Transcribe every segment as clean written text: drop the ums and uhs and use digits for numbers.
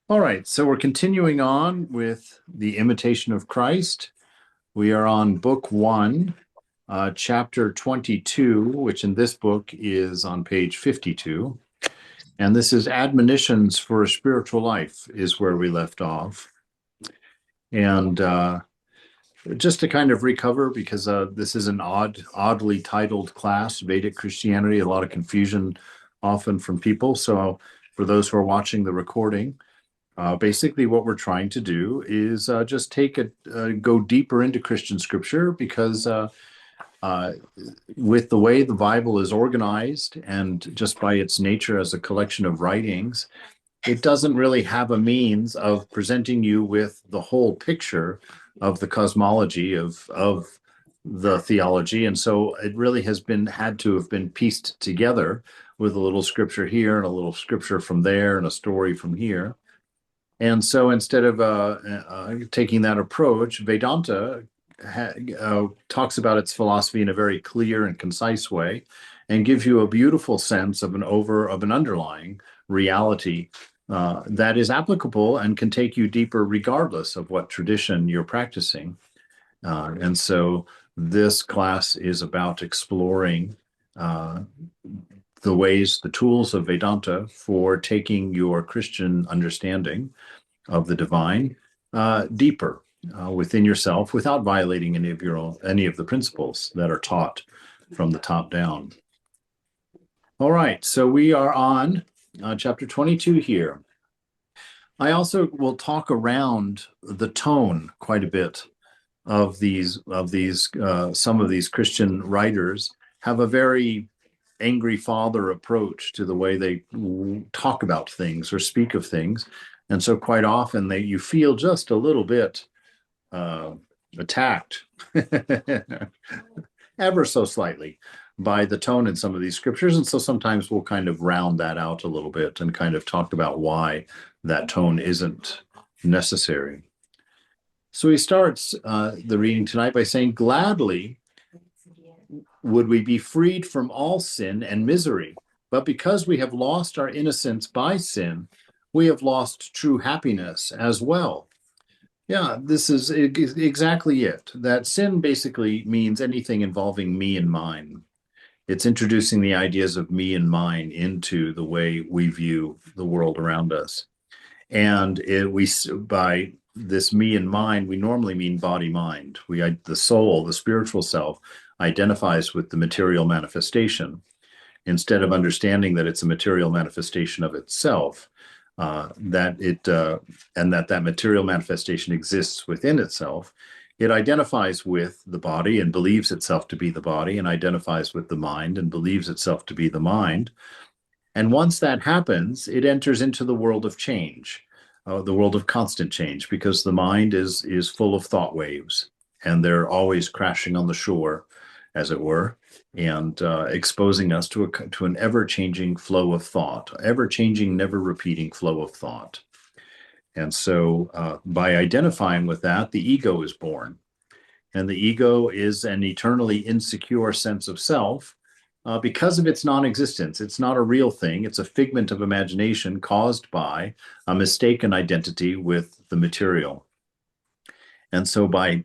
All right, so we're continuing on with the Imitation of Christ. We are on book one, chapter 22, which in this book is on page 52. And this is Admonitions for a Spiritual Life, is where we left off. And just to kind of recover, because this is an oddly titled class, Vedic Christianity, a lot of confusion often from people. So for those who are watching the recording, basically, what we're trying to do is just go deeper into Christian scripture because uh, with the way the Bible is organized and just by its nature as a collection of writings, it doesn't really have a means of presenting you with the whole picture of the cosmology of the theology. And so it really had to have been pieced together with a little scripture here and a little scripture from there and a story from here. And so instead of taking that approach, Vedanta talks about its philosophy in a very clear and concise way and gives you a beautiful sense of an underlying reality that is applicable and can take you deeper regardless of what tradition you're practicing. And so this class is about exploring uh, the tools of Vedanta for taking your Christian understanding of the divine deeper within yourself without violating any of the principles that are taught from the top down. All right, so we are on chapter 22 here. I also will talk around the tone quite a bit of these some of these Christian writers have a very angry father approach to the way they talk about things or speak of things. And so quite often you feel just a little bit uh, attacked ever so slightly by the tone in some of these scriptures. And so sometimes we'll kind of round that out a little bit and kind of talk about why that tone isn't necessary. So he starts the reading tonight by saying, "Gladly would we be freed from all sin and misery, but because we have lost our innocence by sin, we have lost true happiness as well." Yeah, this is exactly it. That sin basically means anything involving me and mine. It's introducing the ideas of me and mine into the way we view the world around us. And by this me and mine, we normally mean body mind. The soul, the spiritual self, identifies with the material manifestation instead of understanding that it's a material manifestation of itself, and that material manifestation exists within itself. It identifies with the body and believes itself to be the body, and identifies with the mind and believes itself to be the mind. And once that happens, it enters into the world of change, the world of constant change, because the mind is full of thought waves, and they're always crashing on the shore, as it were, and exposing us to an ever-changing flow of thought, ever-changing, never-repeating flow of thought. And so, by identifying with that, the ego is born, and the ego is an eternally insecure sense of self because of its non-existence. It's not a real thing. It's a figment of imagination caused by a mistaken identity with the material. And so by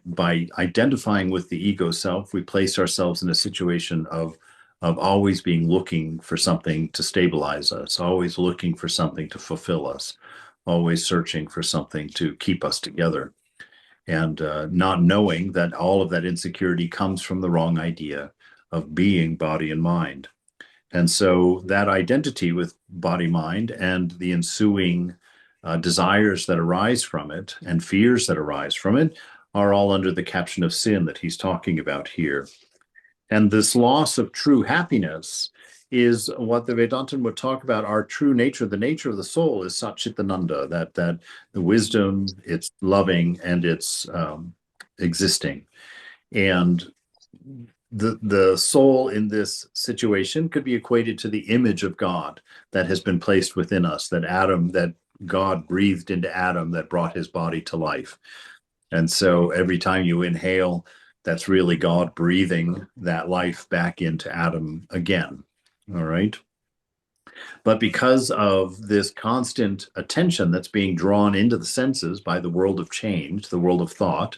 identifying with the ego self, we place ourselves in a situation of always being looking for something to stabilize us, always looking for something to fulfill us, always searching for something to keep us together, and not knowing that all of that insecurity comes from the wrong idea of being body and mind. And so that identity with body mind and the ensuing desires that arise from it and fears that arise from it are all under the caption of sin that he's talking about here. And this loss of true happiness is what the Vedantin would talk about. Our true nature, the nature of the soul, is Satchitananda, that the wisdom, it's loving and it's existing. And the soul in this situation could be equated to the image of God that has been placed within us, that God breathed into Adam, that brought his body to life. And so every time you inhale, that's really God breathing that life back into Adam again. All right. But because of this constant attention that's being drawn into the senses by the world of change, the world of thought,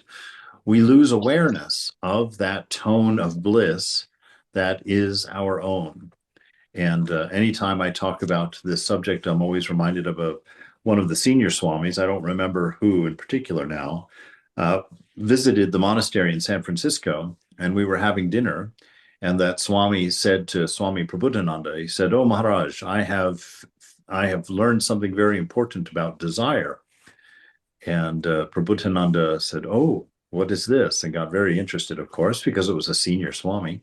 we lose awareness of that tone of bliss that is our own. And anytime I talk about this subject, I'm always reminded of one of the senior swamis, I don't remember who in particular now, uh, visited the monastery in San Francisco, and we were having dinner. And that Swami said to Swami Prabhupada, he said, "Oh Maharaj, I have learned something very important about desire." And Prabhupada said, "Oh, what is this?" And got very interested, of course, because it was a senior Swami.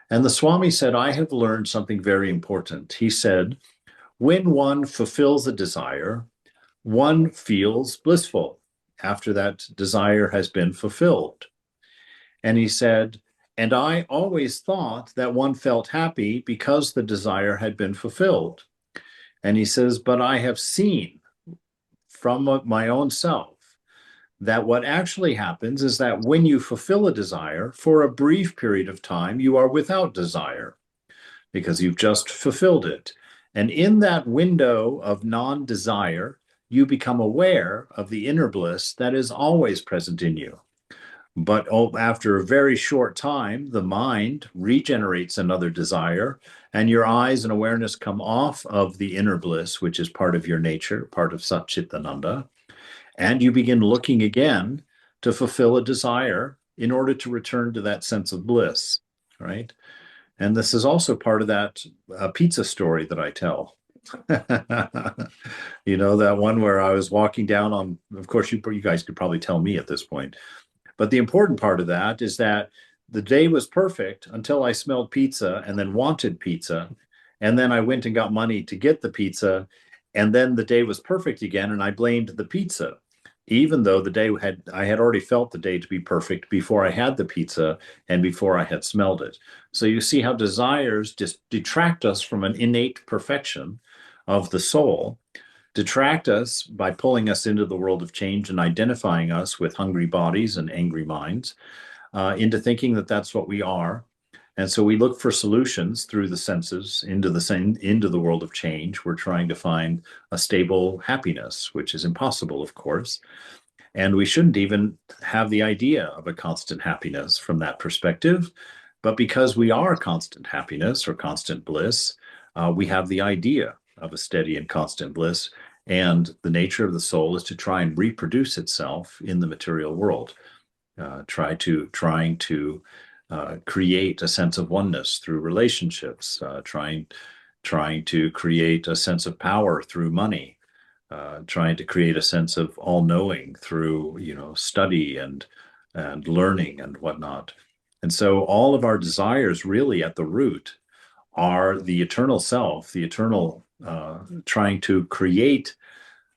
And the Swami said, "I have learned something very important." He said, "When one fulfills a desire, one feels blissful after that desire has been fulfilled." And he said, "And I always thought that one felt happy because the desire had been fulfilled." And he says, "But I have seen from my own self that what actually happens is that when you fulfill a desire, for a brief period of time, you are without desire because you've just fulfilled it. And in that window of non-desire, you become aware of the inner bliss that is always present in you. But after a very short time, the mind regenerates another desire, and your eyes and awareness come off of the inner bliss, which is part of your nature, part of Satchitananda, and you begin looking again to fulfill a desire in order to return to that sense of bliss, right? And this is also part of that pizza story that I tell. You know, that one where I was walking down on, of course, you guys could probably tell me at this point. But the important part of that is that the day was perfect until I smelled pizza and then wanted pizza. And then I went and got money to get the pizza. And then the day was perfect again. And I blamed the pizza, even though I had already felt the day to be perfect before I had the pizza and before I had smelled it. So you see how desires just detract us from an innate perfection of the soul, detract us by pulling us into the world of change and identifying us with hungry bodies and angry minds, into thinking that that's what we are. And so we look for solutions through the senses into the world of change. We're trying to find a stable happiness, which is impossible, of course. And we shouldn't even have the idea of a constant happiness from that perspective. But because we are constant happiness or constant bliss, we have the idea of a steady and constant bliss. And the nature of the soul is to try and reproduce itself in the material world, trying to create a sense of oneness through relationships, trying to create a sense of power through money, trying to create a sense of all-knowing through, study and learning and whatnot. And so all of our desires really at the root are the eternal self, the eternal, trying to create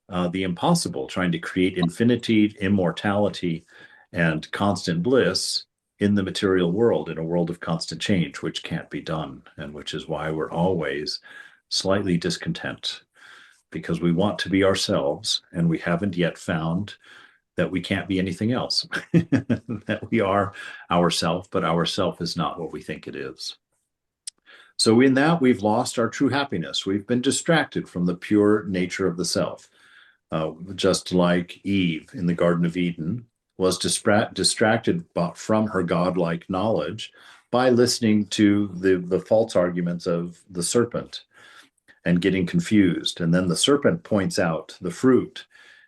the impossible, trying to create infinity, immortality, and constant bliss in the material world, in a world of constant change, which can't be done, and which is why we're always slightly discontent, because we want to be ourselves, and we haven't yet found that we can't be anything else, that we are ourself, but ourself is not what we think it is. So in that, we've lost our true happiness. We've been distracted from the pure nature of the self. Just like Eve in the Garden of Eden was distracted from her godlike knowledge by listening to the false arguments of the serpent and getting confused. And then the serpent points out the fruit,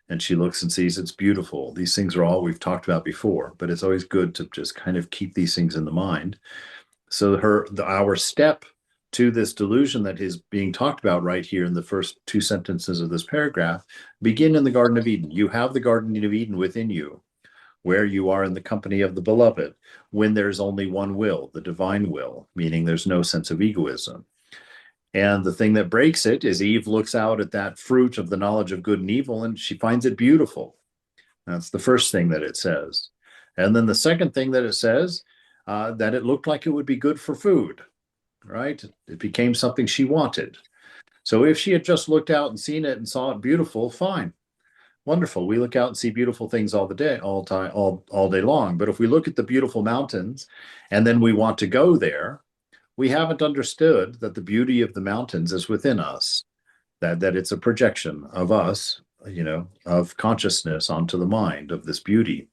and she looks and sees it's beautiful. These things are all we've talked about before, but it's always good to just kind of keep these things in the mind. So our step to this delusion that is being talked about right here in the first two sentences of this paragraph begin in the Garden of Eden. You have the Garden of Eden within you, where you are in the company of the beloved, when there's only one will, the divine will, meaning there's no sense of egoism. And the thing that breaks it is Eve looks out at that fruit of the knowledge of good and evil, and she finds it beautiful. That's the first thing that it says. And then the second thing that it says, that it looked like it would be good for food, right? It became something she wanted. So if she had just looked out and seen it and saw it beautiful, fine, wonderful. We look out and see beautiful things all day long. But if we look at the beautiful mountains and then we want to go there, we haven't understood that the beauty of the mountains is within us, that it's a projection of us, of consciousness onto the mind of this beauty.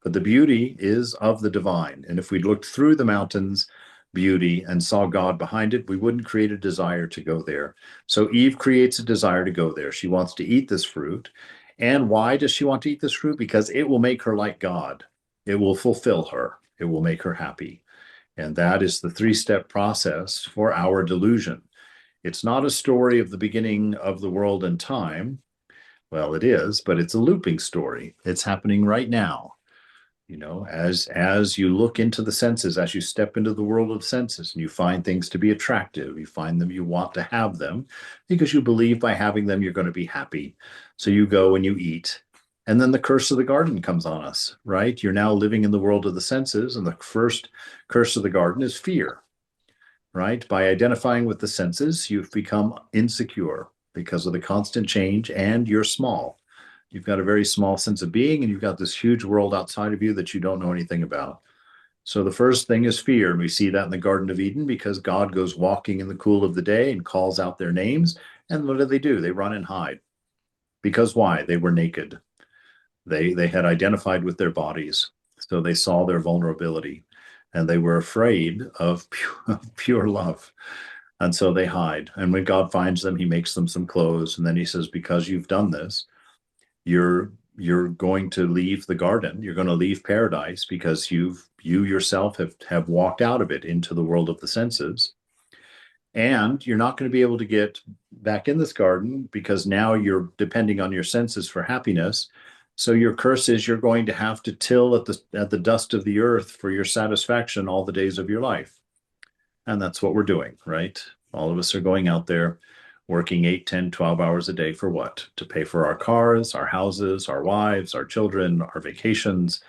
But the beauty is of the divine. And if we looked through the mountains' beauty and saw God behind it, we wouldn't create a desire to go there. So Eve creates a desire to go there. She wants to eat this fruit. And why does she want to eat this fruit? Because it will make her like God. It will fulfill her. It will make her happy. And that is the three-step process for our delusion. It's not a story of the beginning of the world and time. Well, it is, but it's a looping story. It's happening right now. As you look into the senses, as you step into the world of senses and you find things to be attractive, you find them, you want to have them because you believe by having them you're going to be happy. So you go and you eat. And then the curse of the garden comes on us, right? You're now living in the world of the senses, and the first curse of the garden is fear, right? By identifying with the senses, you've become insecure because of the constant change, and you're small. You've got a very small sense of being, and you've got this huge world outside of you that you don't know anything about. So the first thing is fear. And we see that in the Garden of Eden because God goes walking in the cool of the day and calls out their names. And what do? They run and hide. Because why? They were naked. They had identified with their bodies. So they saw their vulnerability and they were afraid of pure love. And so they hide. And when God finds them, he makes them some clothes. And then he says, because you've done this, you're going to leave the garden. You're going to leave paradise because you yourself have walked out of it into the world of the senses. And you're not going to be able to get back in this garden because now you're depending on your senses for happiness. So your curse is you're going to have to till at the dust of the earth for your satisfaction all the days of your life. And that's what we're doing, right? All of us are going out there working 8, 10, 12 hours a day for what? To pay for our cars, our houses, our wives, our children, our vacations,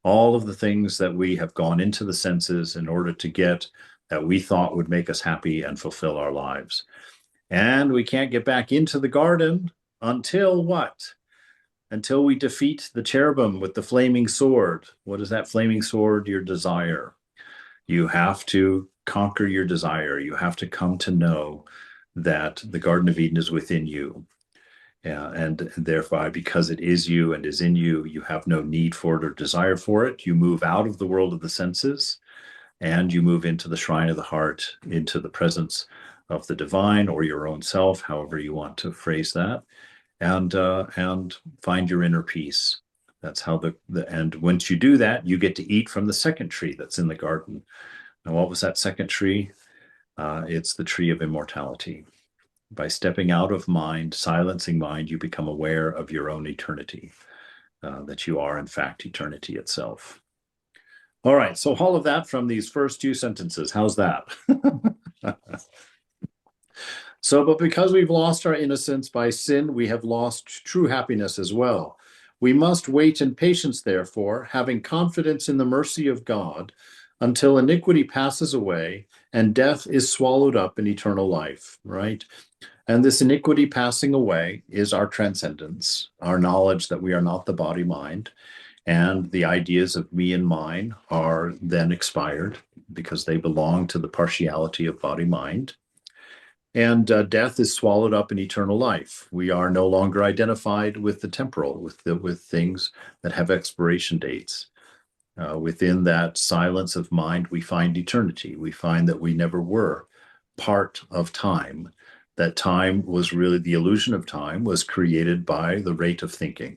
all of the things that we have gone into the senses in order to get that we thought would make us happy and fulfill our lives. And we can't get back into the garden until what? Until we defeat the cherubim with the flaming sword. What is that flaming sword? Your desire. You have to conquer your desire. You have to come to know that the Garden of Eden is within you. And thereby, because it is you and is in you, you have no need for it or desire for it. You move out of the world of the senses and you move into the shrine of the heart, into the presence of the divine or your own self, however you want to phrase that, and find your inner peace. That's how and once you do that, you get to eat from the second tree that's in the garden. Now, what was that second tree? It's the tree of immortality. By stepping out of mind, silencing mind, you become aware of your own eternity, that you are, in fact, eternity itself. All right, so all of that from these first 2 sentences. How's that? But because we've lost our innocence by sin, we have lost true happiness as well. We must wait in patience, therefore, having confidence in the mercy of God, until iniquity passes away and death is swallowed up in eternal life, right? And this iniquity passing away is our transcendence, our knowledge that we are not the body mind, and the ideas of me and mine are then expired because they belong to the partiality of body mind. And death is swallowed up in eternal life. We are no longer identified with the temporal, with things that have expiration dates. Within that silence of mind, we find eternity. We find that we never were part of time. That time was really, the illusion of time was created by the rate of thinking,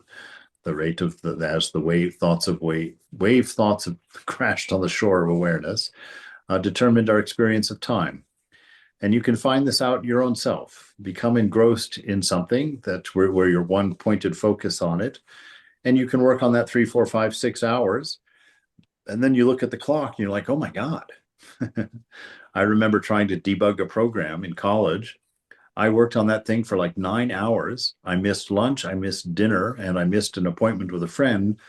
the rate of as the wave thoughts have crashed on the shore of awareness, determined our experience of time. And you can find this out your own self. Become engrossed in something that's where you're one pointed focus on it. And you can work on that 3, 4, 5, 6 hours. And then you look at the clock and you're like, oh my God. I remember trying to debug a program in college. I worked on that thing for like 9 hours. I missed lunch, I missed dinner, and I missed an appointment with a friend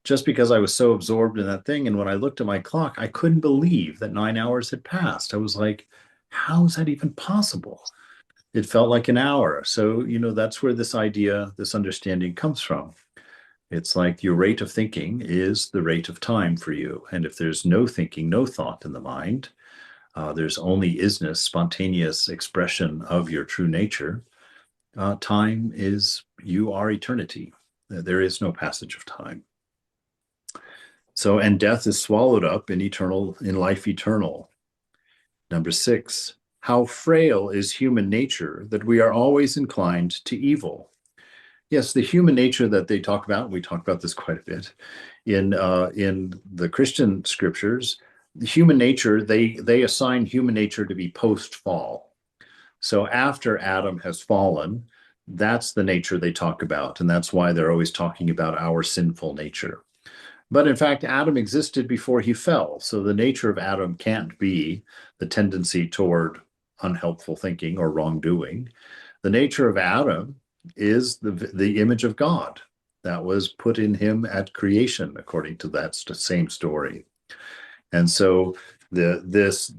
just because I was so absorbed in that thing. And when I looked at my clock, I couldn't believe that 9 hours had passed. I was like, how is that even possible? It felt like an hour. So, that's where this idea, this understanding comes from. It's like your rate of thinking is the rate of time for you. And if there's no thinking, no thought in the mind, There's only isness, spontaneous expression of your true nature. Time is, you are eternity. There is no passage of time. So, and death is swallowed up in life eternal. Number 6, how frail is human nature that we are always inclined to evil. Yes, the human nature that they talk about, we talk about this quite a bit in the Christian scriptures. The human nature, they assign human nature to be post-fall. So after Adam has fallen, that's the nature they talk about, and that's why they're always talking about our sinful nature. But in fact, Adam existed before he fell. So the nature of Adam can't be the tendency toward unhelpful thinking or wrongdoing. The nature of Adam is the image of God that was put in him at creation, according to that same story. And so this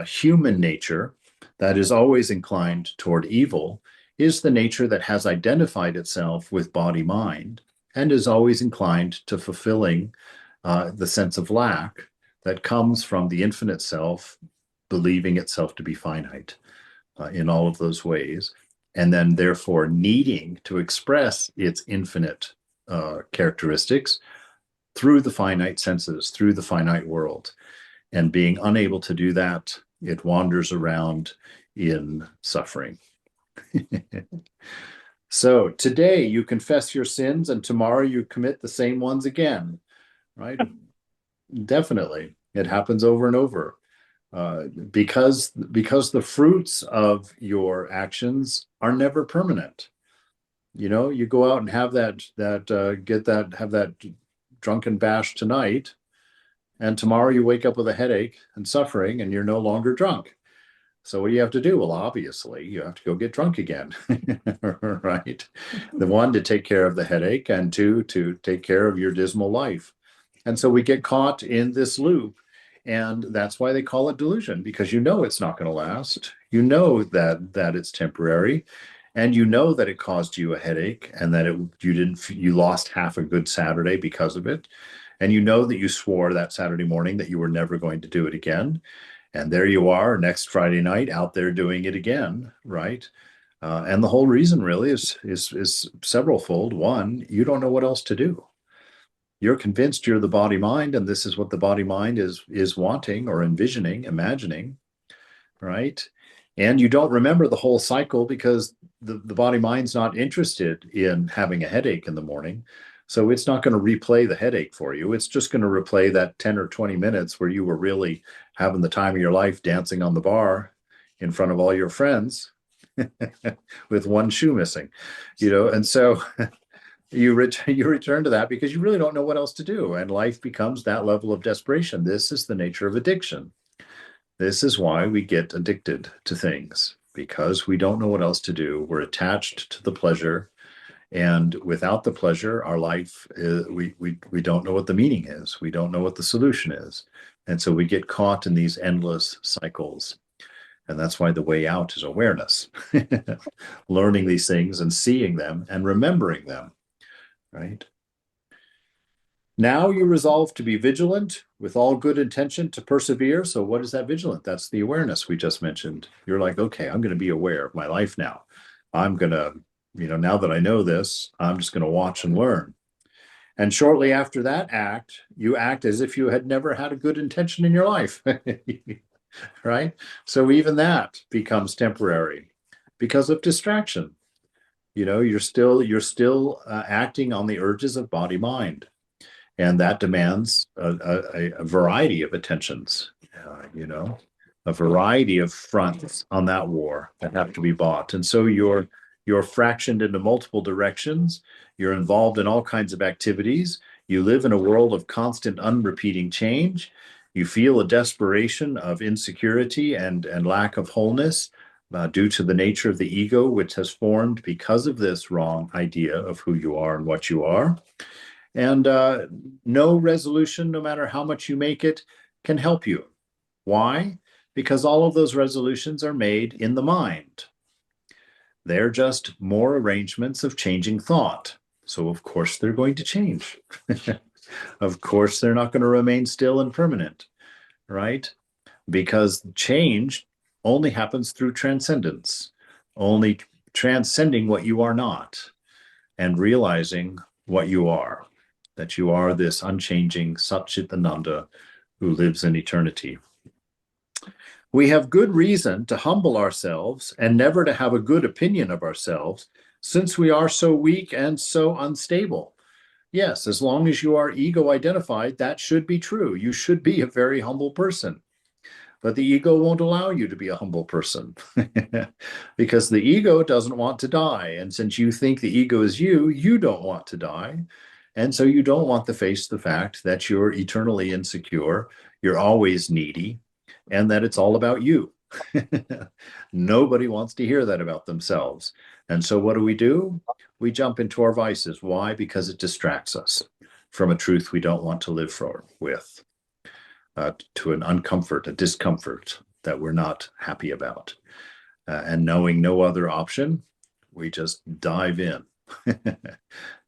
human nature that is always inclined toward evil is the nature that has identified itself with body-mind and is always inclined to fulfilling the sense of lack that comes from the infinite self believing itself to be finite in all of those ways, and then therefore needing to express its infinite characteristics through the finite senses, through the finite world. And being unable to do that, it wanders around in suffering. So today you confess your sins and tomorrow you commit the same ones again, right? Definitely. It happens over and over. Because the fruits of your actions are never permanent. You know, you go out and have that drunken bash tonight, and tomorrow you wake up with a headache and suffering, and you're no longer drunk. So what do you have to do? Well, obviously, you have to go get drunk again, right? The one, to take care of the headache, and two, to take care of your dismal life. And so we get caught in this loop. And that's why they call it delusion, because you know it's not going to last. You know that it's temporary, and you know that it caused you a headache, and that you lost half a good Saturday because of it. And you know that you swore that Saturday morning that you were never going to do it again. And there you are next Friday night out there doing it again, right? And the whole reason really is severalfold. One, you don't know what else to do. You're convinced you're the body mind, and this is what the body mind is wanting or envisioning, imagining, right? And you don't remember the whole cycle because the body mind's not interested in having a headache in the morning. So it's not going to replay the headache for you. It's just going to replay that 10 or 20 minutes where you were really having the time of your life dancing on the bar in front of all your friends with one shoe missing, and so you return to that because you really don't know what else to do. And life becomes that level of desperation. This is the nature of addiction. This is why we get addicted to things, because we don't know what else to do. We're attached to the pleasure. And without the pleasure, our life, we don't know what the meaning is. We don't know what the solution is. And so we get caught in these endless cycles. And that's why the way out is awareness, learning these things and seeing them and remembering them, right? Now you resolve to be vigilant with all good intention to persevere. So what is that vigilant? That's the awareness we just mentioned. You're like, okay, I'm going to be aware of my life now. I'm going to, now that I know this, I'm just going to watch and learn. And shortly after that act, you act as if you had never had a good intention in your life, right? So even that becomes temporary because of distraction. You're still acting on the urges of body mind. And that demands a variety of attentions, a variety of fronts on that war that have to be bought. And so you're fractioned into multiple directions. You're involved in all kinds of activities. You live in a world of constant unrepeating change. You feel a desperation of insecurity and lack of wholeness due to the nature of the ego, which has formed because of this wrong idea of who you are and what you are. And no resolution, no matter how much you make it, can help you. Why? Because all of those resolutions are made in the mind. They're just more arrangements of changing thought. So of course they're going to change. Of course they're not going to remain still and permanent, right? because change only happens through transcendence, only transcending what you are not and realizing what you are, that you are this unchanging Satchitananda who lives in eternity. We have good reason to humble ourselves and never to have a good opinion of ourselves, since we are so weak and so unstable. Yes, as long as you are ego identified, that should be true. You should be a very humble person. But the ego won't allow you to be a humble person because the ego doesn't want to die. And since you think the ego is you, you don't want to die. And so you don't want to face the fact that you're eternally insecure, you're always needy, and that it's all about you. Nobody wants to hear that about themselves. And so what do? We jump into our vices. Why? Because it distracts us from a truth we don't want to live with. To an uncomfort, a discomfort that we're not happy about. And knowing no other option, we just dive in,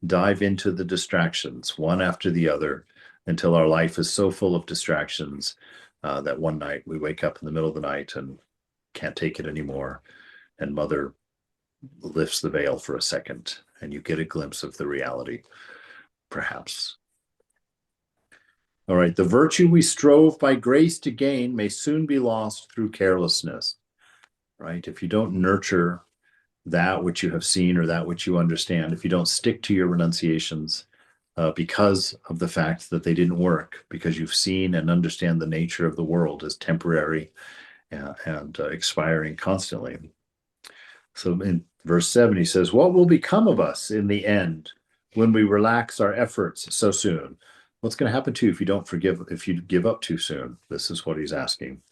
dive into the distractions, one after the other, until our life is so full of distractions that one night we wake up in the middle of the night and can't take it anymore. And Mother lifts the veil for a second, and you get a glimpse of the reality, perhaps. All right, the virtue we strove by grace to gain may soon be lost through carelessness, right? If you don't nurture that which you have seen or that which you understand, if you don't stick to your renunciations because of the fact that they didn't work, because you've seen and understand the nature of the world as temporary and expiring constantly. So in verse 7, he says, what will become of us in the end when we relax our efforts so soon? What's going to happen to you if you don't forgive, if you give up too soon? This is what he's asking.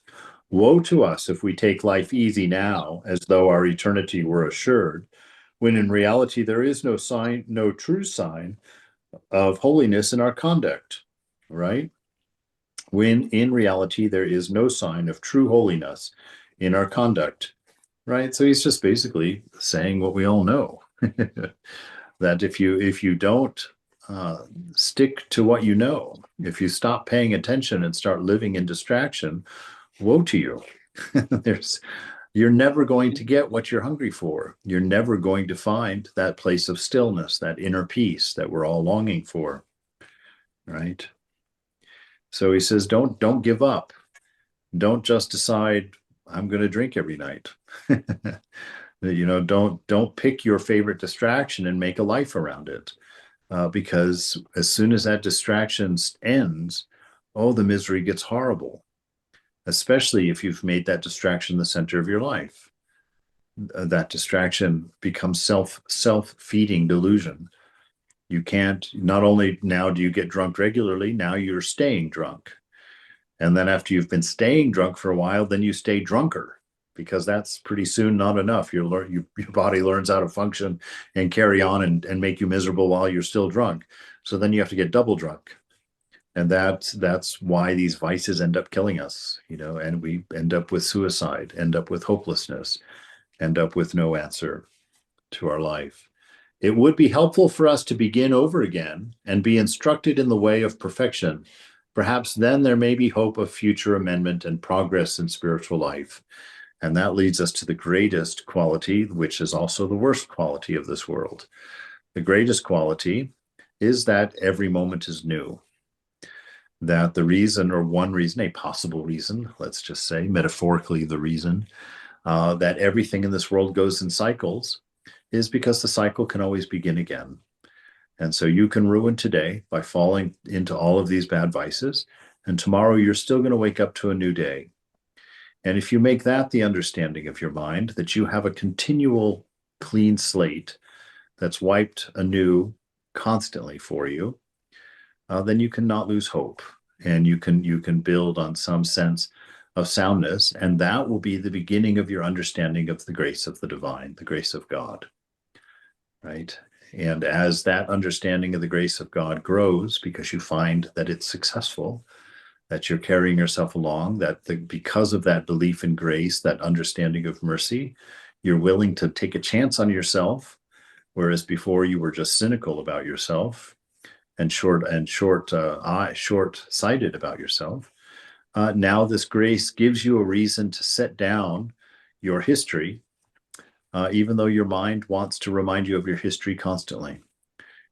Woe to us if we take life easy now, as though our eternity were assured, when in reality there is no sign, no true sign of holiness in our conduct, right? When in reality there is no sign of true holiness in our conduct, right? So he's just basically saying what we all know, that if you don't stick to what you know, if you stop paying attention and start living in distraction, woe to you. You're never going to get what you're hungry for. You're never going to find that place of stillness, that inner peace that we're all longing for, right? So he says, don't give up. Don't just decide I'm going to drink every night. Don't pick your favorite distraction and make a life around it. Because as soon as that distraction ends, the misery gets horrible, especially if you've made that distraction the center of your life. That distraction becomes self-feeding delusion. You can't, not only now do you get drunk regularly, now you're staying drunk. And then after you've been staying drunk for a while, then you stay drunker, because that's pretty soon not enough. Your body learns how to function and carry on and make you miserable while you're still drunk. So then you have to get double drunk. And that's why these vices end up killing us, and we end up with suicide, end up with hopelessness, end up with no answer to our life. It would be helpful for us to begin over again and be instructed in the way of perfection. Perhaps then there may be hope of future amendment and progress in spiritual life. And that leads us to the greatest quality, which is also the worst quality of this world. The greatest quality is that every moment is new. That the reason, or one reason, a possible reason, let's just say metaphorically the reason, that everything in this world goes in cycles is because the cycle can always begin again. And so you can ruin today by falling into all of these bad vices, and tomorrow you're still going to wake up to a new day. And if you make that the understanding of your mind, that you have a continual clean slate that's wiped anew constantly for you, then you cannot lose hope, and you can build on some sense of soundness, and that will be the beginning of your understanding of the grace of the divine, the grace of God, right? And as that understanding of the grace of God grows, because you find that it's successful, that you're carrying yourself along, because of that belief in grace, that understanding of mercy, you're willing to take a chance on yourself, whereas before you were just cynical about yourself and short-sighted about yourself. Now this grace gives you a reason to set down your history, even though your mind wants to remind you of your history constantly.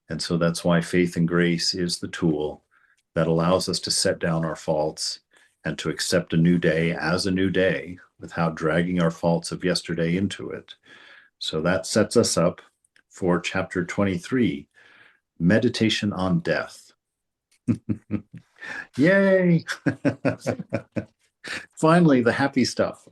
And so that's why faith and grace is the tool that allows us to set down our faults and to accept a new day as a new day without dragging our faults of yesterday into it. So that sets us up for chapter 23, Meditation on Death. Yay! Finally, the happy stuff.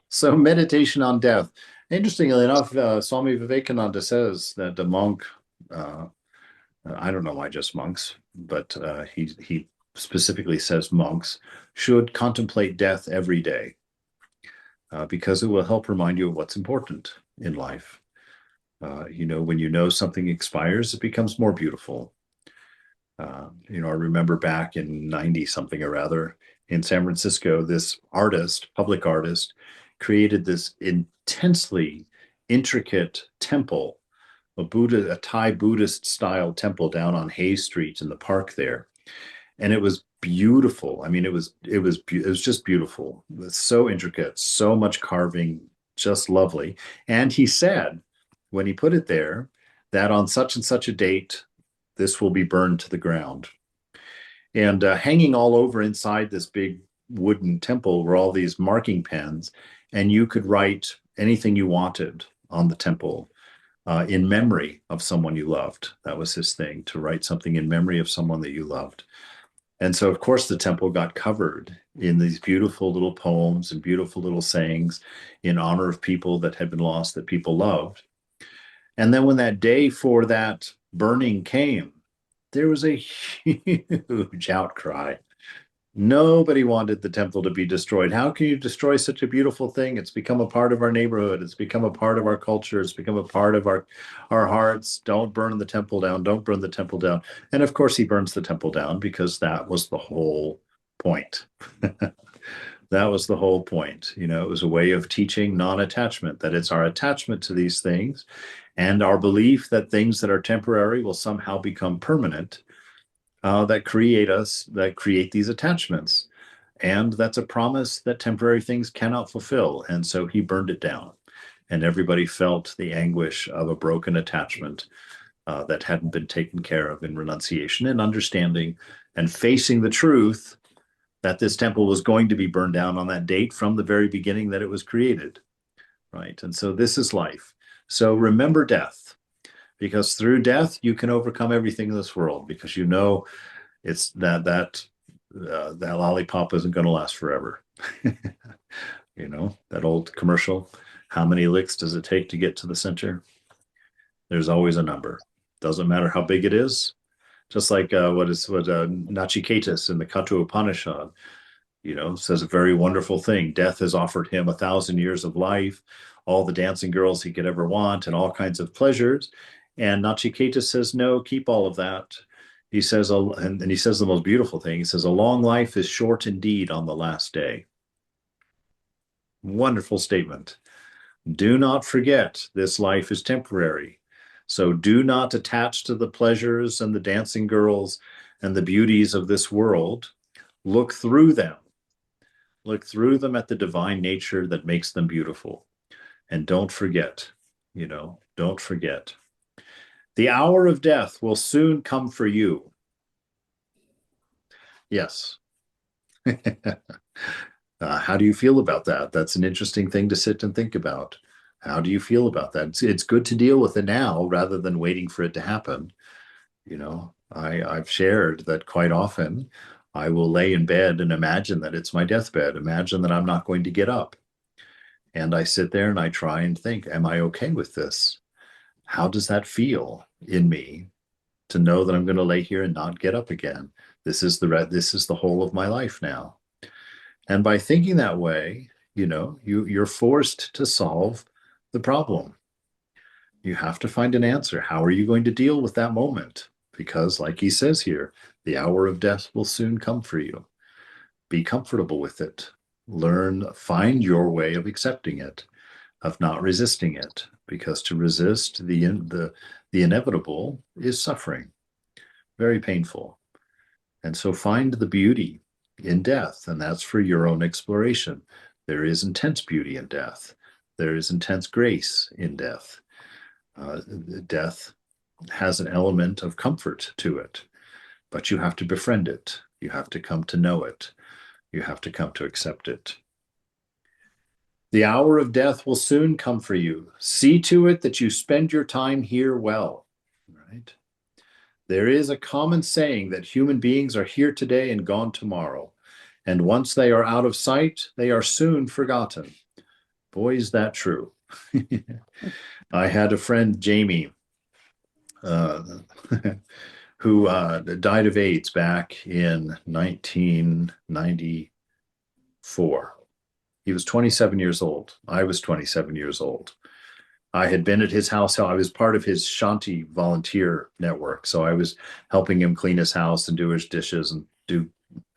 So, meditation on death. Interestingly enough, Swami Vivekananda says that the monk, I don't know why just monks, but he specifically says monks should contemplate death every day because it will help remind you of what's important in life. When you know something expires, it becomes more beautiful. I remember back in 90 something or other in San Francisco, this public artist, created this intensely intricate temple, a Thai Buddhist style temple down on Hayes Street in the park there. And it was beautiful. I mean, it was just beautiful. It was so intricate, so much carving, just lovely. And he said, when he put it there, that on such and such a date, this will be burned to the ground. And hanging all over inside this big wooden temple were all these marking pens, and you could write anything you wanted on the temple in memory of someone you loved. That was his thing, to write something in memory of someone that you loved. And so, of course, the temple got covered in these beautiful little poems and beautiful little sayings in honor of people that had been lost, that people loved. And then when that day for that burning came, there was a huge outcry. Nobody wanted the temple to be destroyed. How can you destroy such a beautiful thing? It's become a part of our neighborhood. It's become a part of our culture. It's become a part of our hearts. Don't burn the temple down. Don't burn the temple down. And of course, he burns the temple down because that was the whole point. That was the whole point. It was a way of teaching non-attachment, that it's our attachment to these things and our belief that things that are temporary will somehow become permanent that create these attachments. And that's a promise that temporary things cannot fulfill. And so he burned it down. And everybody felt the anguish of a broken attachment that hadn't been taken care of in renunciation and understanding and facing the truth that this temple was going to be burned down on that date from the very beginning that it was created. Right. And so this is life. So remember death, because through death you can overcome everything in this world, because it's that lollipop isn't going to last forever. That old commercial, how many licks does it take to get to the center? There's always a number. Doesn't matter how big it is. Just like what Nachiketas in the Katha Upanishad, says a very wonderful thing. Death has offered him 1,000 years of life, all the dancing girls he could ever want, and all kinds of pleasures. And Nachiketas says, no, keep all of that. He says, and he says the most beautiful thing. He says, a long life is short indeed on the last day. Wonderful statement. Do not forget this life is temporary. So do not attach to the pleasures and the dancing girls and the beauties of this world. Look through them. Look through them at the divine nature that makes them beautiful. And don't forget, don't forget. The hour of death will soon come for you. Yes. How do you feel about that? That's an interesting thing to sit and think about. How do you feel about that? It's good to deal with it now rather than waiting for it to happen. I've shared that quite often I will lay in bed and imagine that it's my deathbed, imagine that I'm not going to get up. And I sit there and I try and think, am I okay with this? How does that feel in me to know that I'm going to lay here and not get up again? This is the whole of my life now. And by thinking that way, you're forced to solve the problem. You have to find an answer. How are you going to deal with that moment? Because like he says here, the hour of death will soon come for you. Be comfortable with it. Find your way of accepting it, of not resisting it, because to resist the inevitable is suffering, very painful. And so find the beauty in death, and that's for your own exploration. There is intense beauty in death. There is intense grace in death. Death has an element of comfort to it, but you have to befriend it. You have to come to know it. You have to come to accept it. The hour of death will soon come for you. See to it that you spend your time here well. Right? There is a common saying that human beings are here today and gone tomorrow. And once they are out of sight, they are soon forgotten. Boy, is that true. I had a friend, Jamie, who died of AIDS back in 1994. He was 27 years old. I was 27 years old. I had been at his house. I was part of his Shanti volunteer network. So I was helping him clean his house and do his dishes and do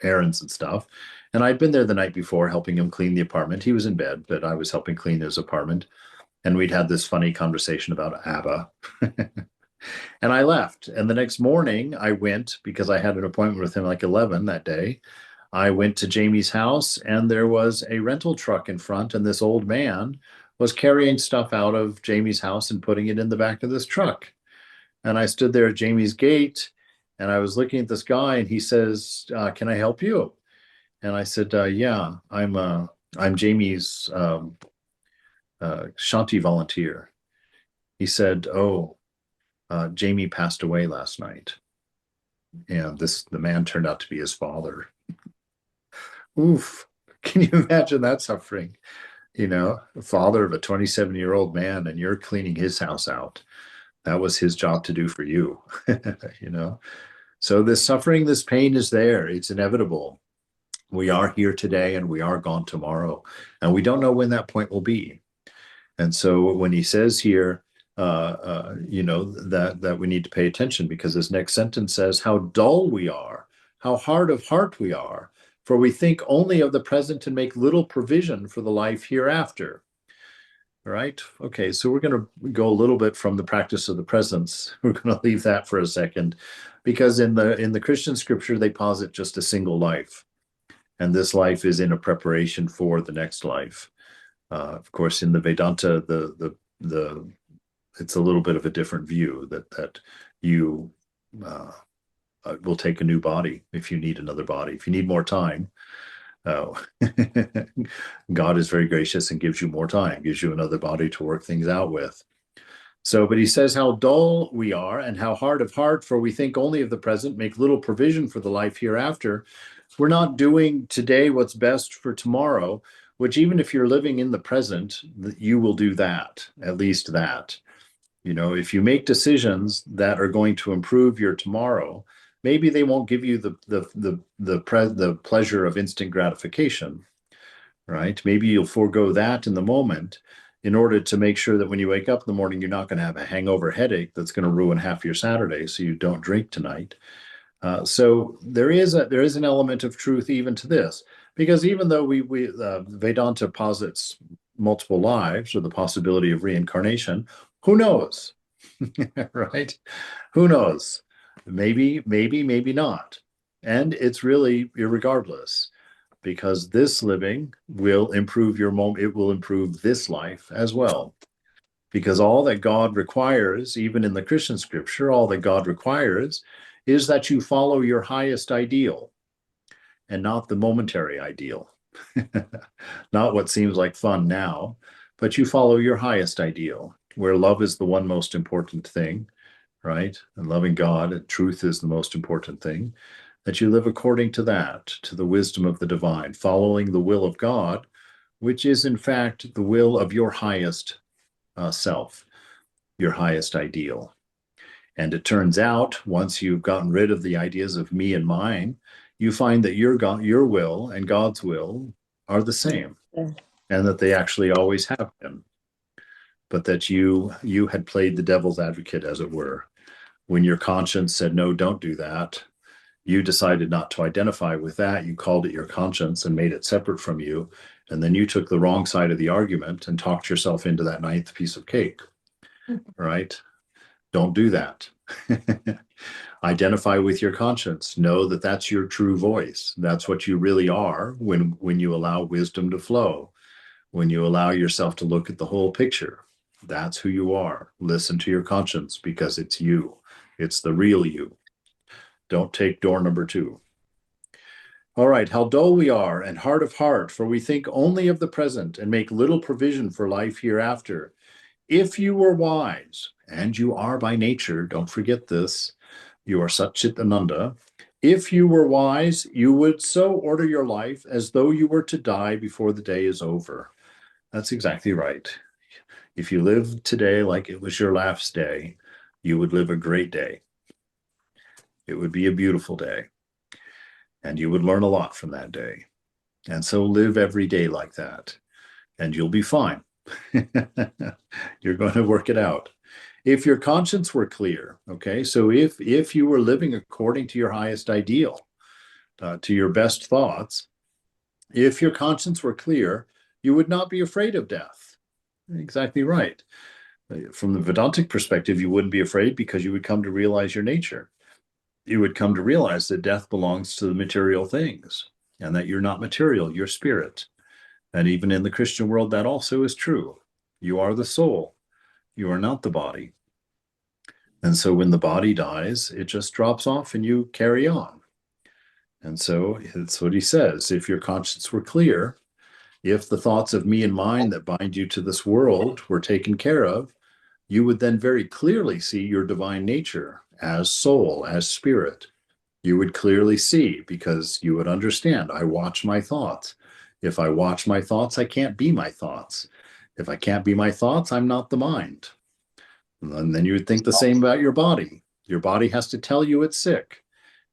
errands and stuff. And I'd been there the night before helping him clean the apartment. He was in bed, but I was helping clean his apartment. And we'd had this funny conversation about ABBA. And I left. And the next morning I went, because I had an appointment with him like 11 that day. I went to Jamie's house, and there was a rental truck in front, and this old man was carrying stuff out of Jamie's house and putting it in the back of this truck. And I stood there at Jamie's gate, and I was looking at this guy, and he says, "Can I help you?" And I said, "Yeah, I'm Jamie's Shanti volunteer." He said, "Oh, Jamie passed away last night." And the man turned out to be his father. Oof. Can you imagine that suffering? The father of a 27-year-old man, and you're cleaning his house out. That was his job to do for you. So this suffering, this pain is there. It's inevitable. We are here today and we are gone tomorrow. And we don't know when that point will be. And so when he says here, that we need to pay attention, because this next sentence says, how dull we are, how hard of heart we are, for we think only of the present and make little provision for the life hereafter. Right? Okay, so we're going to go a little bit from the practice of the presence. We're going to leave that for a second, because in the Christian scripture, they posit just a single life. And this life is in a preparation for the next life. Of course, in the Vedanta, it's a little bit of a different view that you will take a new body if you need another body. If you need more time, God is very gracious and gives you more time, gives you another body to work things out with. So, but he says how dull we are and how hard of heart, for we think only of the present, make little provision for the life hereafter. We're not doing today what's best for tomorrow, which even if you're living in the present, you will do that, at least that. If you make decisions that are going to improve your tomorrow, maybe they won't give you the pleasure of instant gratification, right? Maybe you'll forego that in the moment in order to make sure that when you wake up in the morning, you're not going to have a hangover headache that's going to ruin half your Saturday, so you don't drink tonight. So there is an element of truth even to this, because even though Vedanta posits multiple lives or the possibility of reincarnation, who knows, right? Who knows? Maybe not. And it's really irregardless, because this living will improve your moment. It will improve this life as well. Because all that God requires, even in the Christian scripture, all that God requires is that you follow your highest ideal and not the momentary ideal. Not what seems like fun now, but you follow your highest ideal, where love is the one most important thing, right? And loving God and truth is the most important thing, that you live according to that, to the wisdom of the divine, following the will of God, which is in fact the will of your highest self, your highest ideal. And it turns out, once you've gotten rid of the ideas of me and mine, you find that your will and God's will are the same, and that they actually always have been. But that you had played the devil's advocate, as it were. When your conscience said, no, don't do that, you decided not to identify with that. You called it your conscience and made it separate from you. And then you took the wrong side of the argument and talked yourself into that ninth piece of cake, right? Don't do that. Identify with your conscience. Know that that's your true voice. That's what you really are when you allow wisdom to flow, when you allow yourself to look at the whole picture. That's who you are. Listen to your conscience because it's you. It's the real you. Don't take door number 2. All right, how dull we are and hard of heart, for we think only of the present and make little provision for life hereafter. If you were wise, and you are by nature, don't forget this, you are Satchitananda. If you were wise, you would so order your life as though you were to die before the day is over. That's exactly right. If you live today like it was your last day, you would live a great day. It would be a beautiful day. And you would learn a lot from that day. And so live every day like that, and you'll be fine. You're going to work it out. If your conscience were clear, okay, so if you were living according to your highest ideal, to your best thoughts, if your conscience were clear, you would not be afraid of death. Exactly right. From the Vedantic perspective, you wouldn't be afraid because you would come to realize your nature. You would come to realize that death belongs to the material things and that you're not material, you're spirit. And even in the Christian world, that also is true. You are the soul. You are not the body. And so when the body dies, it just drops off and you carry on. And so that's what he says. If your conscience were clear, if the thoughts of me and mine that bind you to this world were taken care of, you would then very clearly see your divine nature as soul, as spirit. You would clearly see because you would understand, I watch my thoughts. If I watch my thoughts, I can't be my thoughts. If I can't be my thoughts, I'm not the mind. And then you would think the same about your body. Your body has to tell you it's sick.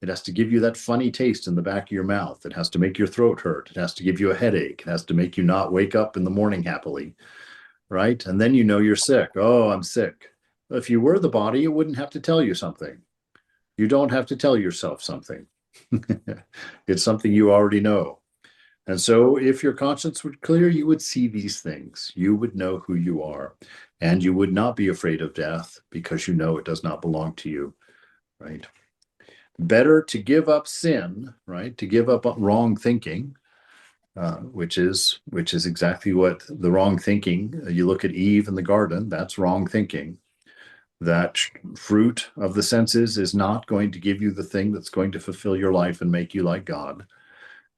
It has to give you that funny taste in the back of your mouth. It has to make your throat hurt. It has to give you a headache. It has to make you not wake up in the morning happily, right? And then you know you're sick. Oh, I'm sick. If you were the body, it wouldn't have to tell you something. You don't have to tell yourself something. It's something you already know. And so if your conscience were clear, you would see these things. You would know who you are. And you would not be afraid of death because you know it does not belong to you, right? Better to give up sin, right? To give up wrong thinking, which is exactly what the wrong thinking. You look at Eve in the garden, that's wrong thinking. That fruit of the senses is not going to give you the thing that's going to fulfill your life and make you like God.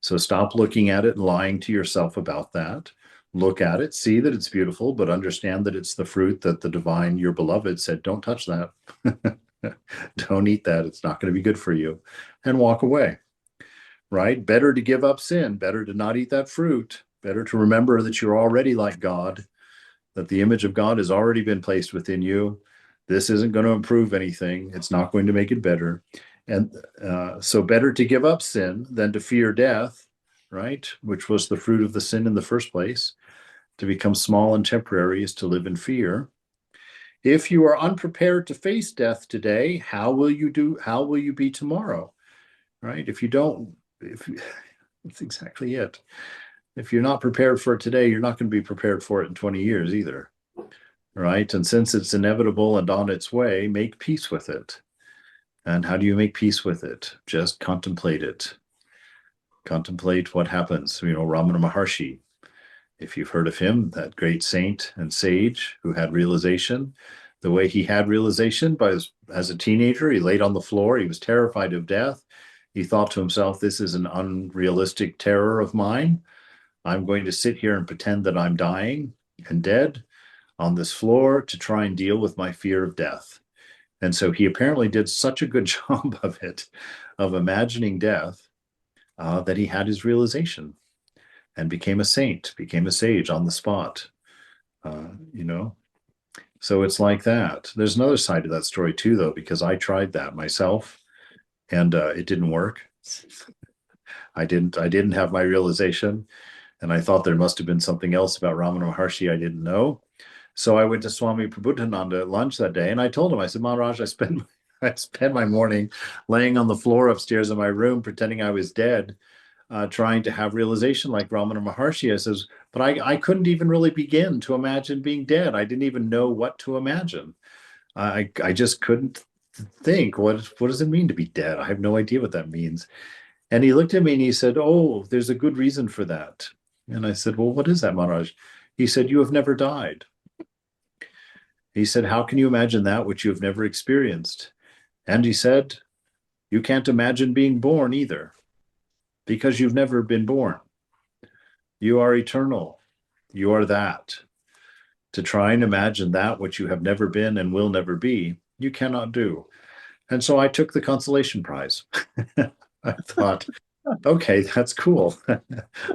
So stop looking at it and lying to yourself about that. Look at it, see that it's beautiful, but understand that it's the fruit that the divine, your beloved, said, don't touch that. Don't eat that. It's not going to be good for you. And walk away, right? Better to give up sin, better to not eat that fruit, better to remember that you're already like God, that the image of God has already been placed within you. This isn't going to improve anything. It's not going to make it better. And so better to give up sin than to fear death, right? Which was the fruit of the sin in the first place. To become small and temporary is to live in fear. If you are unprepared to face death today, how will you be tomorrow? Right? If you don't, that's exactly it. If you're not prepared for it today, you're not going to be prepared for it in 20 years either. Right? And since it's inevitable and on its way, make peace with it. And how do you make peace with it? Just contemplate it. Contemplate what happens. Ramana Maharshi, if you've heard of him, that great saint and sage who had realization, the way he had realization as a teenager, he laid on the floor, he was terrified of death. He thought to himself, this is an unrealistic terror of mine. I'm going to sit here and pretend that I'm dying and dead on this floor to try and deal with my fear of death. And so he apparently did such a good job of it, of imagining death, that he had his realization and became a saint, became a sage on the spot. So it's like that. There's another side to that story too, though, because I tried that myself and it didn't work. I didn't have my realization, and I thought there must have been something else about Ramana Maharshi I didn't know. So I went to Swami Prabhutananda at lunch that day, and I told him, I said, Maharaj, I spent my morning laying on the floor upstairs in my room, pretending I was dead, trying to have realization like Ramana Maharshi. I says, but I couldn't even really begin to imagine being dead. I didn't even know what to imagine. I just couldn't think, what does it mean to be dead? I have no idea what that means. And he looked at me and he said, oh, there's a good reason for that. And I said, well, what is that, Maharaj? He said, you have never died. He said, how can you imagine that which you have never experienced? And he said, you can't imagine being born either, because you've never been born. You are eternal. You are that. To try and imagine that which you have never been and will never be, you cannot do. And so I took the consolation prize. I thought, okay, that's cool.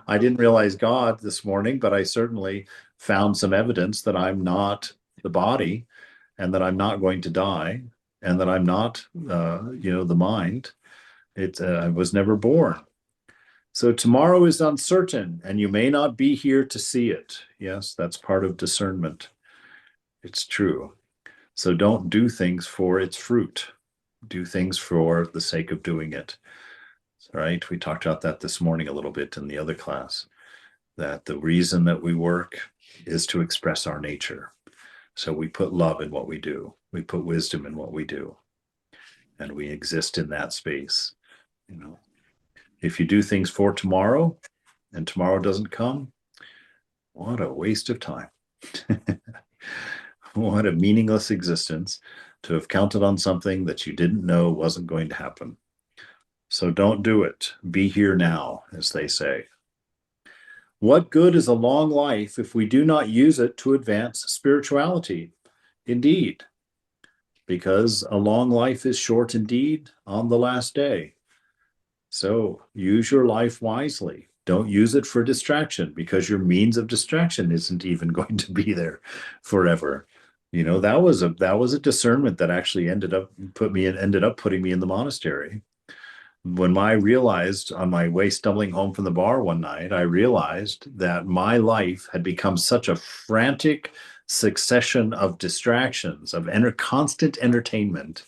I didn't realize God this morning, but I certainly found some evidence that I'm not the body and that I'm not going to die and that I'm not, the mind. I was never born. So tomorrow is uncertain and you may not be here to see it. Yes, that's part of discernment. It's true. So don't do things for its fruit. Do things for the sake of doing it. Right? We talked about that this morning a little bit in the other class, that the reason that we work is to express our nature. So we put love in what we do. We put wisdom in what we do. And we exist in that space. If you do things for tomorrow and tomorrow doesn't come, what a waste of time. What a meaningless existence to have counted on something that you didn't know wasn't going to happen. So don't do it. Be here now, as they say. What good is a long life if we do not use it to advance spirituality? Indeed, because a long life is short indeed on the last day. So use your life wisely. Don't use it for distraction, because your means of distraction isn't even going to be there forever. That was a discernment that actually ended up putting me in the monastery. When I realized on my way stumbling home from the bar one night, I realized that my life had become such a frantic succession of distractions, of constant entertainment.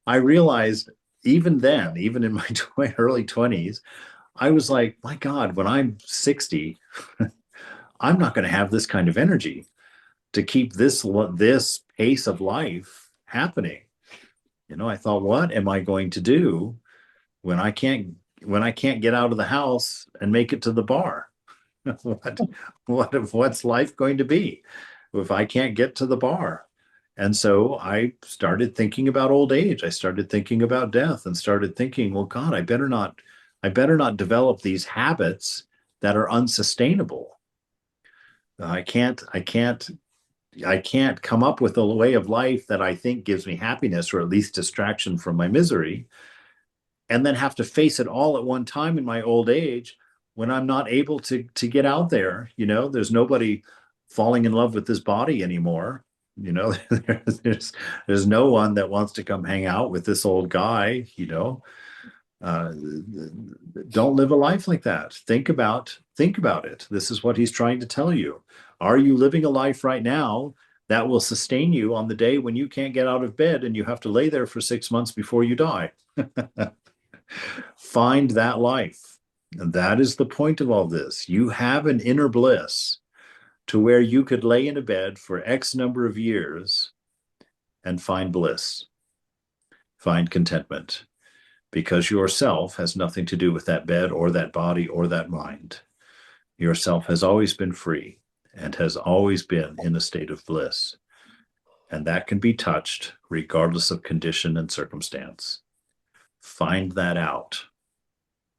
I realized even then, even in my early 20s, I was like, my God, when I'm 60, I'm not going to have this kind of energy to keep this pace of life happening. I thought, what am I going to do when I can't get out of the house and make it to the bar? What's life going to be if I can't get to the bar? And so I started thinking about old age. I started thinking about death and started thinking, well, God, I better not develop these habits that are unsustainable. I can't come up with a way of life that I think gives me happiness, or at least distraction from my misery, and then have to face it all at one time in my old age when I'm not able to get out there. There's nobody falling in love with this body anymore. There's no one that wants to come hang out with this old guy. Don't live a life like that. Think about it. This is what he's trying to tell you. Are you living a life right now that will sustain you on the day when you can't get out of bed and you have to lay there for 6 months before you die? Find that life. And that is the point of all this. You have an inner bliss to where you could lay in a bed for X number of years and find bliss, find contentment, because yourself has nothing to do with that bed or that body or that mind. Yourself has always been free and has always been in a state of bliss. And that can be touched regardless of condition and circumstance. Find that out.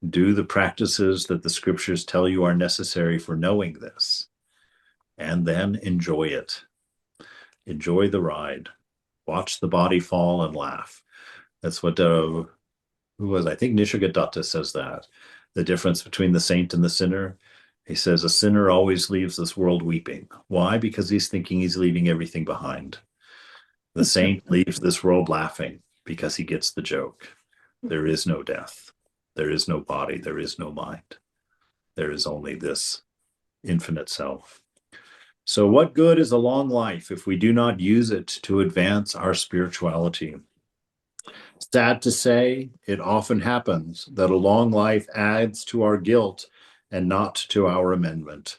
Do the practices that the scriptures tell you are necessary for knowing this, and then enjoy it. Enjoy the ride. Watch the body fall and laugh. That's what I think Nisargadatta says that. The difference between the saint and the sinner. He says a sinner always leaves this world weeping. Why? Because he's thinking he's leaving everything behind. The saint leaves this world laughing because he gets the joke. There is no death. There is no body. There is no mind. There is only this infinite self. So what good is a long life if we do not use it to advance our spirituality? Sad to say, it often happens that a long life adds to our guilt and not to our amendment,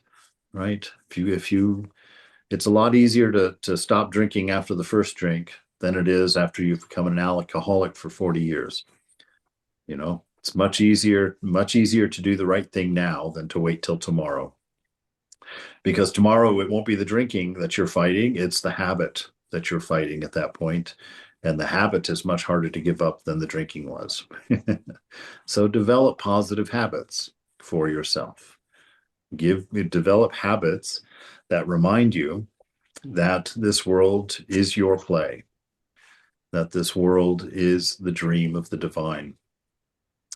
right? It's a lot easier to stop drinking after the first drink than it is after you've become an alcoholic for 40 years. You know, it's much easier to do the right thing now than to wait till tomorrow. Because tomorrow it won't be the drinking that you're fighting, it's the habit that you're fighting at that point. And the habit is much harder to give up than the drinking was. So develop positive habits for yourself. Develop habits that remind you that this world is your play, that this world is the dream of the divine,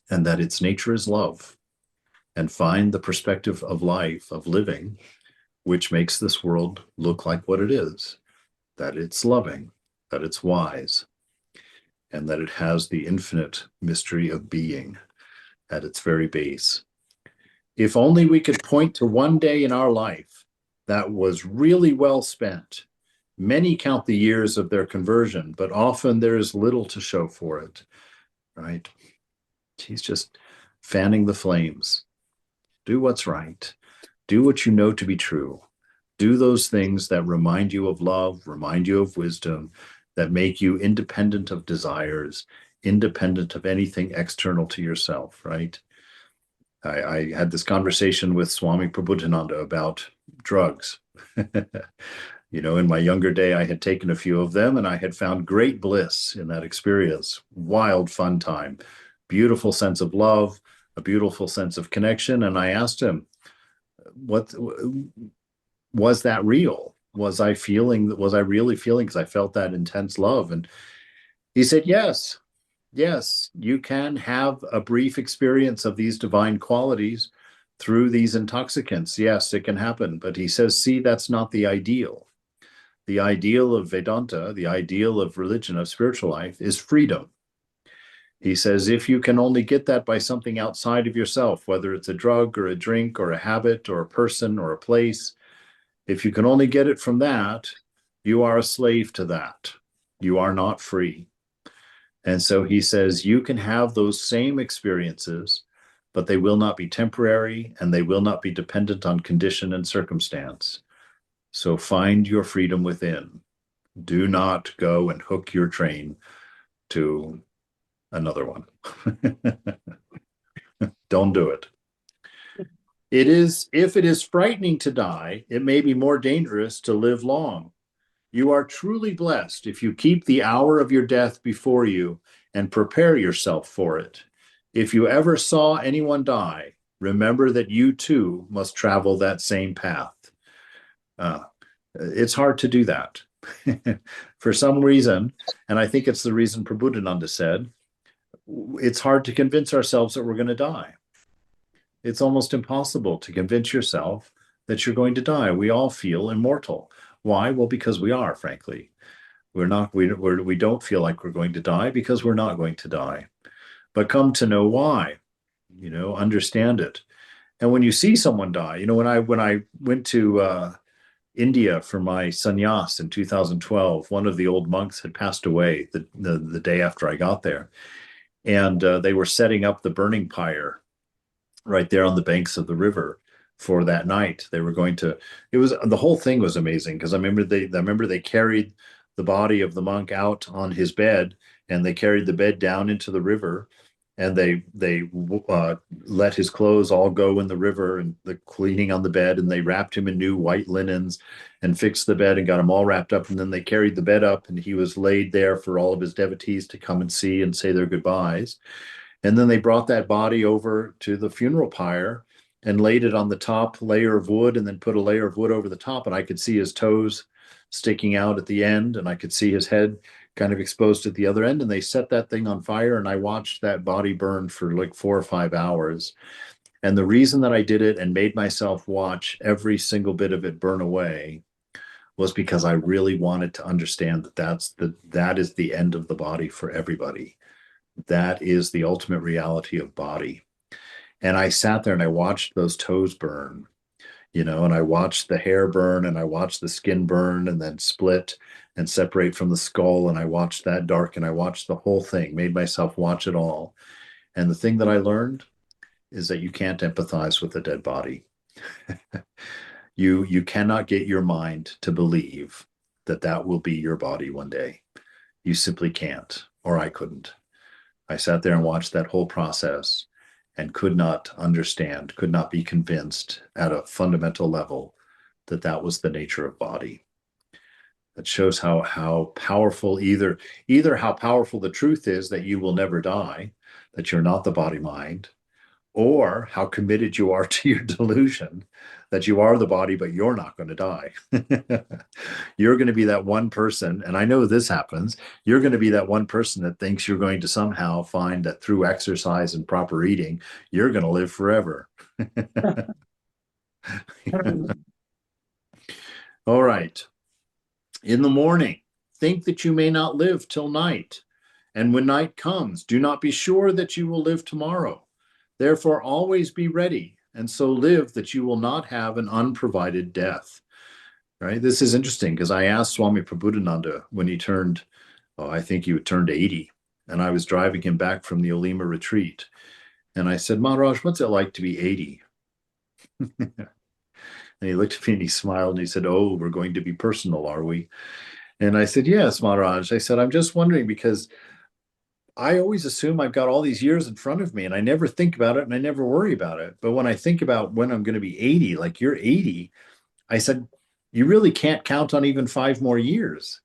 and that its nature is love. And find the perspective of life, of living, which makes this world look like what it is, that it's loving, that it's wise, and that it has the infinite mystery of being at its very base. If only we could point to one day in our life that was really well spent. Many count the years of their conversion, but often there is little to show for it, right? He's just fanning the flames. Do what's right. Do what you know to be true. Do those things that remind you of love, remind you of wisdom, that make you independent of desires, independent of anything external to yourself, right? I had this conversation with Swami Prabhupada about drugs. You know, in my younger day, I had taken a few of them and I had found great bliss in that experience. Wild, fun time, beautiful sense of love, a beautiful sense of connection. And I asked him, what was that real? Was I really feeling, because I felt that intense love? And he said, yes, you can have a brief experience of these divine qualities through these intoxicants. Yes, it can happen. But he says, see, that's not the ideal. The ideal of Vedanta, the ideal of religion, of spiritual life, is freedom. He says, if you can only get that by something outside of yourself, whether it's a drug or a drink or a habit or a person or a place, if you can only get it from that, you are a slave to that. You are not free. And so he says, you can have those same experiences, but they will not be temporary and they will not be dependent on condition and circumstance. So find your freedom within. Do not go and hook your train to another one. Don't do it. If it is frightening to die, it may be more dangerous to live long. You are truly blessed if you keep the hour of your death before you and prepare yourself for it. If you ever saw anyone die, remember that you too must travel that same path. It's hard to do that. For some reason, and I think it's the reason Prabhupada said, it's hard to convince ourselves that we're going to die. It's almost impossible to convince yourself that you're going to die. We all feel immortal. Why? Well, because we are, frankly. We don't feel like we're going to die because we're not going to die. But come to know why, understand it. And when you see someone die, when I went to India for my sannyas in 2012, one of the old monks had passed away the day after I got there. And they were setting up the burning pyre right there on the banks of the river for that night. They were going to, the whole thing was amazing, because I remember they carried the body of the monk out on his bed, and they carried the bed down into the river, and they let his clothes all go in the river and the cleaning on the bed, and they wrapped him in new white linens and fixed the bed and got him all wrapped up. And then they carried the bed up, and he was laid there for all of his devotees to come and see and say their goodbyes. And then they brought that body over to the funeral pyre and laid it on the top layer of wood, and then put a layer of wood over the top. And I could see his toes sticking out at the end, and I could see his head kind of exposed at the other end. And they set that thing on fire, and I watched that body burn for like 4 or 5 hours. And the reason that I did it and made myself watch every single bit of it burn away was because I really wanted to understand that is the end of the body for everybody. That is the ultimate reality of body. And I sat there and I watched those toes burn, and I watched the hair burn, and I watched the skin burn and then split and separate from the skull. And I watched that dark, and I watched the whole thing, made myself watch it all. And the thing that I learned is that you can't empathize with a dead body. You cannot get your mind to believe that will be your body one day. You simply can't, or I couldn't. I sat there and watched that whole process and could not understand, could not be convinced at a fundamental level that that was the nature of body. That shows how powerful either how powerful the truth is that you will never die, that you're not the body mind, or how committed you are to your delusion that you are the body, but you're not going to die. You're going to be that one person, and I know this happens, you're going to be that one person that thinks you're going to somehow find that through exercise and proper eating, you're going to live forever. All right. In the morning, think that you may not live till night. And when night comes, do not be sure that you will live tomorrow. Therefore, always be ready, and so live that you will not have an unprovided death. Right? This is interesting because I asked Swami Prabhupada when he turned, I think he turned 80, and I was driving him back from the Olima retreat. And I said, Maharaj, what's it like to be 80? And he looked at me and he smiled and he said, oh, we're going to be personal, are we? And I said, yes, Maharaj. I said, I'm just wondering because I always assume I've got all these years in front of me and I never think about it and I never worry about it. But when I think about when I'm going to be 80, like you're 80, I said, you really can't count on even 5 more years.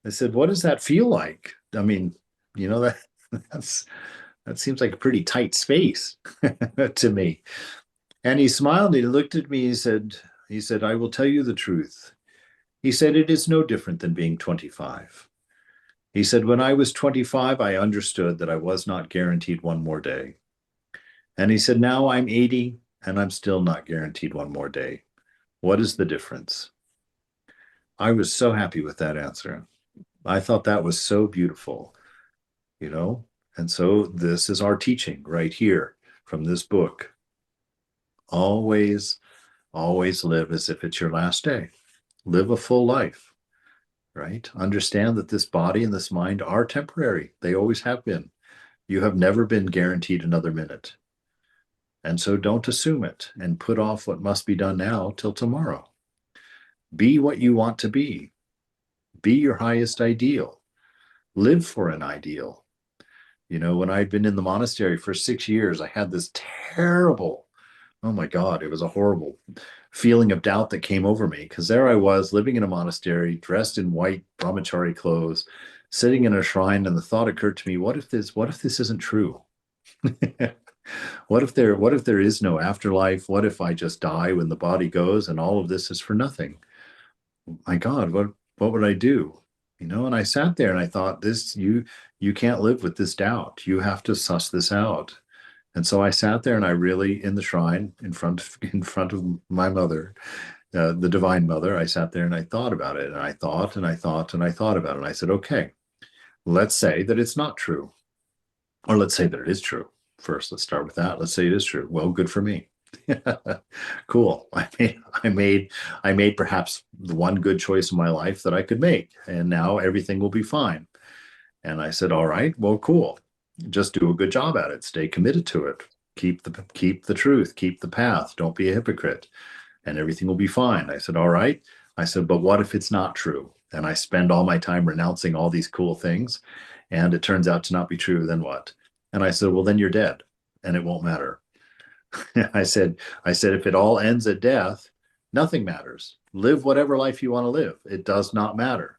I said, what does that feel like? I mean, that seems like a pretty tight space to me. And he smiled and he looked at me. He said, I will tell you the truth. He said, it is no different than being 25. He said, when I was 25, I understood that I was not guaranteed one more day. And he said, now I'm 80 and I'm still not guaranteed one more day. What is the difference? I was so happy with that answer. I thought that was so beautiful, And so this is our teaching right here from this book. Always, always live as if it's your last day. Live a full life, right? Understand that this body and this mind are temporary. They always have been. You have never been guaranteed another minute. And so don't assume it and put off what must be done now till tomorrow. Be what you want to be. Be your highest ideal. Live for an ideal. When I'd been in the monastery for 6 years, I had this terrible, oh my God, it was a horrible feeling of doubt that came over me because there I was living in a monastery, dressed in white brahmachari clothes, sitting in a shrine, and the thought occurred to me, what if this isn't true? What if there is no afterlife? What if I just die when the body goes and all of this is for nothing? My God, what would I do? And I sat there and I thought, you can't live with this doubt. You have to suss this out. And so I sat there and I really, in the shrine, in front of my mother, the Divine Mother, I sat there and I thought about it. And I thought and I thought and I thought about it. And I said, okay, let's say that it's not true. Or let's say that it is true. First, let's start with that. Let's say it is true. Well, good for me. Cool. I made perhaps the one good choice in my life that I could make. And now everything will be fine. And I said, all right, well, cool. Just do a good job at it. Stay committed to it. Keep the truth. Keep the path. Don't be a hypocrite. And everything will be fine. I said, all right. I said, but what if it's not true? And I spend all my time renouncing all these cool things, and it turns out to not be true. Then what? And I said, well, then you're dead, and it won't matter. I said, if it all ends at death, nothing matters. Live whatever life you want to live. It does not matter.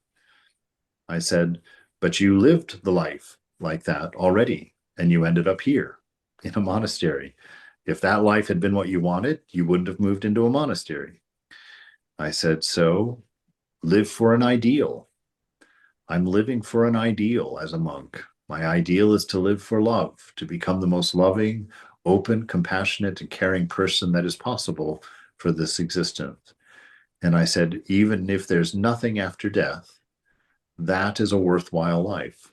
I said, but you lived the life like that already, and you ended up here in a monastery. If that life had been what you wanted, you wouldn't have moved into a monastery. I said, so live for an ideal. I'm living for an ideal as a monk. My ideal is to live for love, to become the most loving, open, compassionate, and caring person that is possible for this existence. And I said, even if there's nothing after death, that is a worthwhile life.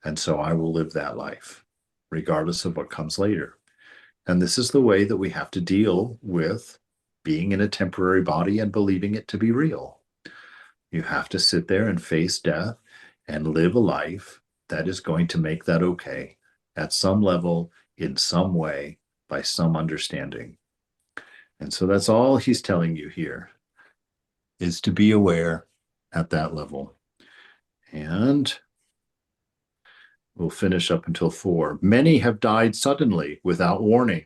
And so I will live that life, regardless of what comes later. And this is the way that we have to deal with being in a temporary body and believing it to be real. You have to sit there and face death and live a life that is going to make that okay at some level, in some way, by some understanding. And so that's all he's telling you here, is to be aware at that level. And we'll finish up until 4. Many have died suddenly without warning,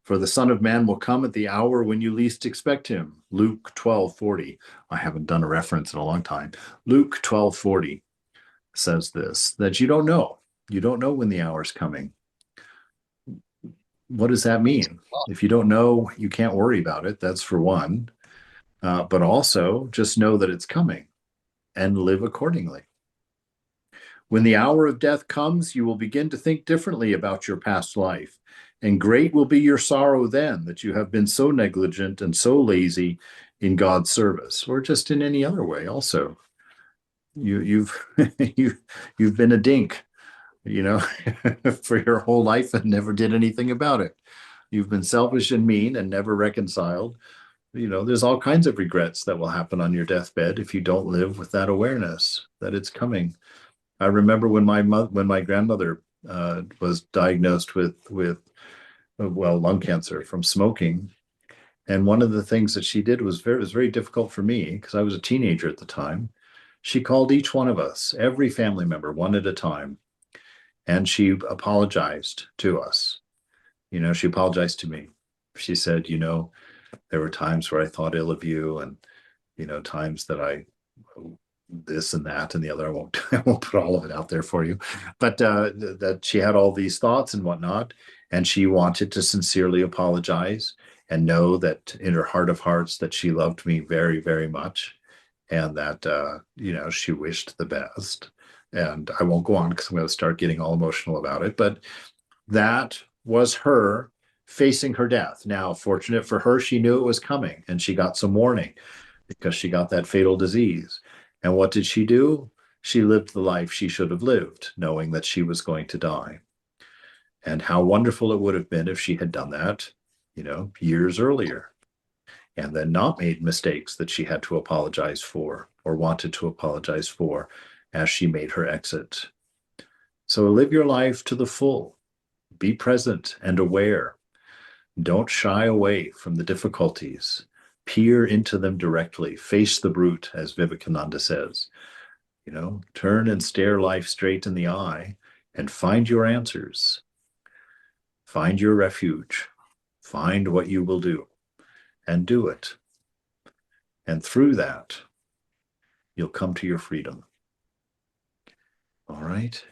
for the Son of Man will come at the hour when you least expect him. Luke 12:40. I haven't done a reference in a long time. Luke 12:40 says this, that you don't know. You don't know when the hour is coming. What does that mean? If you don't know, you can't worry about it. That's for one. But also just know that it's coming and live accordingly. When the hour of death comes, you will begin to think differently about your past life, and great will be your sorrow then that you have been so negligent and so lazy in God's service, or just in any other way. Also, you've you've been a dink, for your whole life and never did anything about it. You've been selfish and mean and never reconciled. There's all kinds of regrets that will happen on your deathbed if you don't live with that awareness that it's coming. I remember when my grandmother was diagnosed with lung cancer from smoking, and one of the things that she did was very difficult for me because I was a teenager at the time. She called each one of us, every family member, one at a time, and she apologized to us. She apologized to me. She said, there were times where I thought ill of you, and times that I this and that and the other. I won't put all of it out there for you, but that she had all these thoughts and whatnot, and she wanted to sincerely apologize and know that in her heart of hearts that she loved me very, very much, and that she wished the best. And I won't go on because I'm going to start getting all emotional about it, but that was her facing her death. Now, fortunate for her, she knew it was coming and she got some warning because she got that fatal disease. And what did she do? She lived the life she should have lived, knowing that she was going to die. And how wonderful it would have been if she had done that, years earlier, and then not made mistakes that she had to apologize for or wanted to apologize for as she made her exit. So live your life to the full. Be present and aware. Don't shy away from the difficulties. Peer into them directly. Face the brute, as Vivekananda says. Turn and stare life straight in the eye and find your answers. Find your refuge. Find what you will do and do it. And through that, you'll come to your freedom. All right.